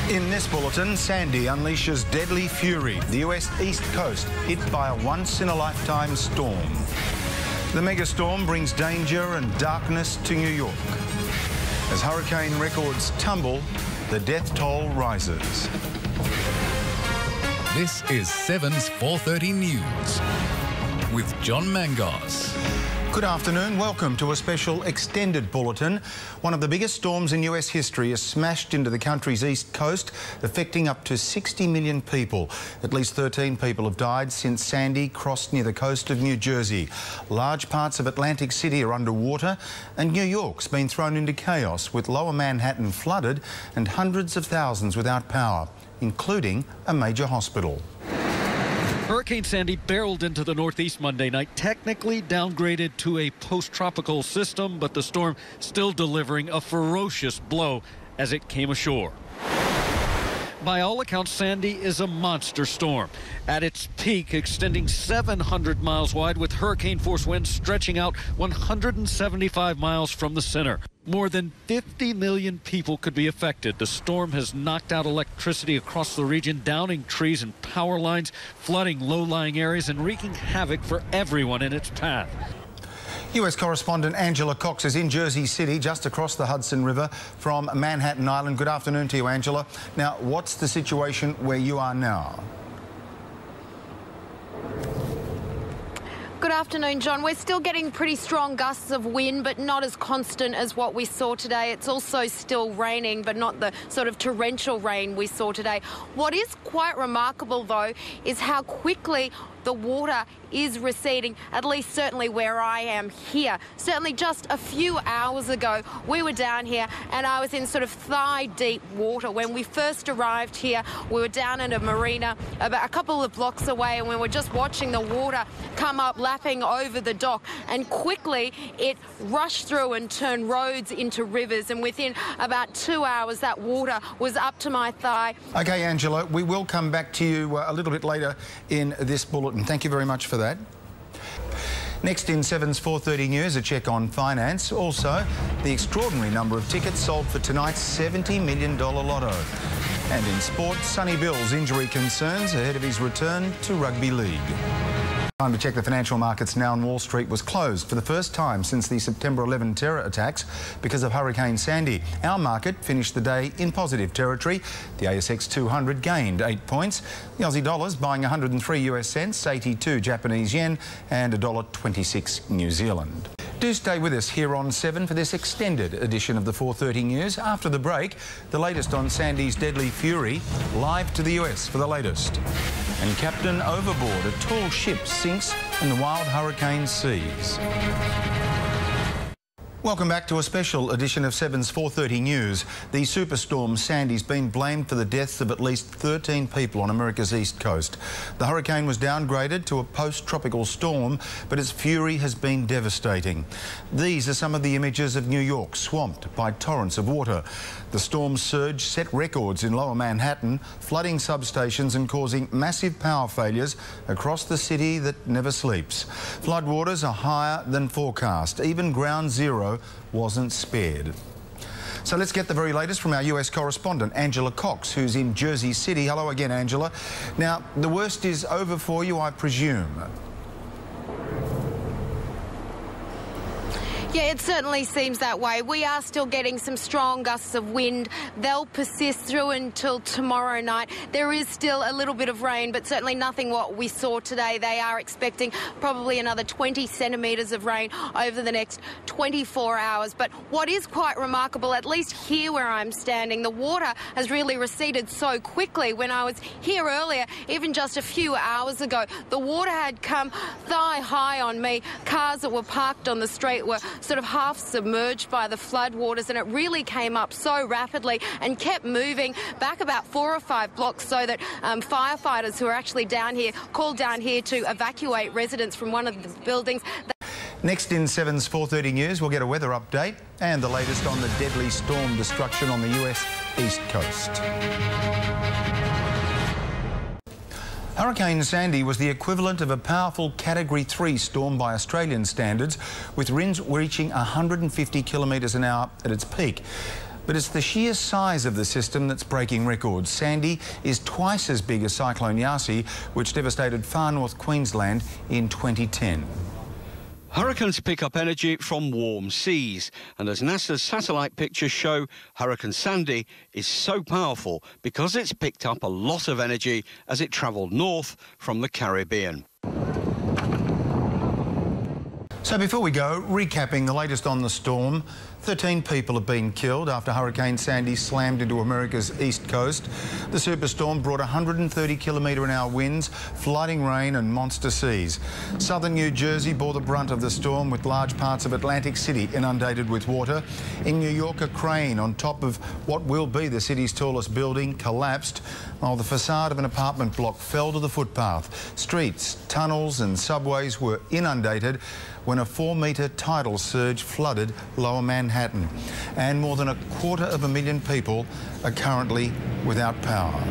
In this bulletin, Sandy unleashes deadly fury. The US East Coast hit by a once-in-a-lifetime storm. The megastorm brings danger and darkness to New York. As hurricane records tumble, the death toll rises. This is 7's 4:30 News with John Mangos. Good afternoon. Welcome to a special extended bulletin. One of the biggest storms in US history has smashed into the country's east coast, affecting up to 60 million people. At least 13 people have died since Sandy crossed near the coast of New Jersey. Large parts of Atlantic City are underwater, and New York's been thrown into chaos, with Lower Manhattan flooded and hundreds of thousands without power, including a major hospital. Hurricane Sandy barreled into the Northeast Monday night, technically downgraded to a post-tropical system, but the storm still delivering a ferocious blow as it came ashore. By all accounts, Sandy is a monster storm. At its peak, extending 700 miles wide, with hurricane-force winds stretching out 175 miles from the center. More than 50 million people could be affected. The storm has knocked out electricity across the region, downing trees and power lines, flooding low-lying areas, and wreaking havoc for everyone in its path. US correspondent Angela Cox is in Jersey City, just across the Hudson River from Manhattan Island. Good afternoon to you, Angela. Now, what's the situation where you are now? Good afternoon, John. We're still getting pretty strong gusts of wind, but not as constant as what we saw today. It's also still raining, but not the sort of torrential rain we saw today. What is quite remarkable, though, is how quickly the water is receding, at least certainly where I am here. Certainly just a few hours ago, we were down here and I was in sort of thigh-deep water. When we first arrived here, we were down in a marina about a couple of blocks away, and we were just watching the water come up, lapping over the dock, and quickly it rushed through and turned roads into rivers, and within about 2 hours, that water was up to my thigh. OK, Angela, we will come back to you a little bit later in this bulletin. Thank you very much for that. Next in 7's 4:30 News, a check on finance. Also, the extraordinary number of tickets sold for tonight's $70 million lotto. And in sport, Sonny Bill's injury concerns ahead of his return to rugby league. Time to check the financial markets now, and Wall Street was closed for the first time since the September 11 terror attacks because of Hurricane Sandy. Our market finished the day in positive territory. The ASX 200 gained 8 points. The Aussie dollar's buying 103 US cents, 82 Japanese yen and $1.26 New Zealand. Do stay with us here on 7 for this extended edition of the 4:30 News. After the break, the latest on Sandy's deadly fury, live to the US for the latest. And Captain Overboard, a tall ship sinks in the wild hurricane seas. Welcome back to a special edition of 7's 4:30 News. The superstorm Sandy's been blamed for the deaths of at least 13 people on America's east coast. The hurricane was downgraded to a post-tropical storm, but its fury has been devastating. These are some of the images of New York swamped by torrents of water. The storm's surge set records in Lower Manhattan, flooding substations and causing massive power failures across the city that never sleeps. Floodwaters are higher than forecast. Even ground zero wasn't spared. So let's get the very latest from our US correspondent, Angela Cox, who's in Jersey City. Hello again, Angela. Now, the worst is over for you, I presume. Yeah, it certainly seems that way. We are still getting some strong gusts of wind. They'll persist through until tomorrow night. There is still a little bit of rain, but certainly nothing what we saw today. They are expecting probably another 20 centimetres of rain over the next 24 hours. But what is quite remarkable, at least here where I'm standing, the water has really receded so quickly. When I was here earlier, even just a few hours ago, the water had come thigh high on me. Cars that were parked on the street were sort of half submerged by the floodwaters, and it really came up so rapidly and kept moving back about 4 or 5 blocks, so that firefighters who are actually down here called down here to evacuate residents from one of the buildings. Next in 7's 4:30 News, we'll get a weather update and the latest on the deadly storm destruction on the US East Coast. Hurricane Sandy was the equivalent of a powerful Category 3 storm by Australian standards, with winds reaching 150 kilometres an hour at its peak. But it's the sheer size of the system that's breaking records. Sandy is twice as big as Cyclone Yasi, which devastated far north Queensland in 2010. Hurricanes pick up energy from warm seas, and as NASA's satellite pictures show, Hurricane Sandy is so powerful because it's picked up a lot of energy as it travelled north from the Caribbean. So before we go, recapping the latest on the storm. 13 people have been killed after Hurricane Sandy slammed into America's east coast. The superstorm brought 130 km/h winds, flooding rain and monster seas. Southern New Jersey bore the brunt of the storm, with large parts of Atlantic City inundated with water. In New York, a crane on top of what will be the city's tallest building collapsed, while the facade of an apartment block fell to the footpath. Streets, tunnels and subways were inundated when a 4-metre tidal surge flooded Lower Manhattan. And more than 250,000 people are currently without power.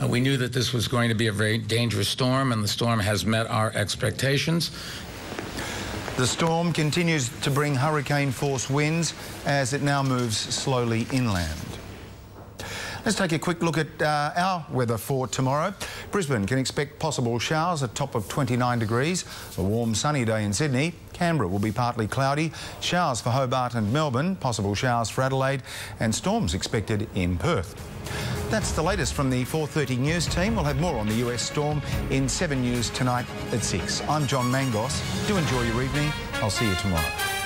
We knew that this was going to be a very dangerous storm, and the storm has met our expectations. The storm continues to bring hurricane-force winds as it now moves slowly inland. Let's take a quick look at our weather for tomorrow. Brisbane can expect possible showers, a top of 29 degrees. A warm sunny day in Sydney. Canberra will be partly cloudy. Showers for Hobart and Melbourne. Possible showers for Adelaide, and storms expected in Perth. That's the latest from the 4:30 News team. We'll have more on the US storm in 7 News tonight at 6. I'm John Mangos. Do enjoy your evening. I'll see you tomorrow.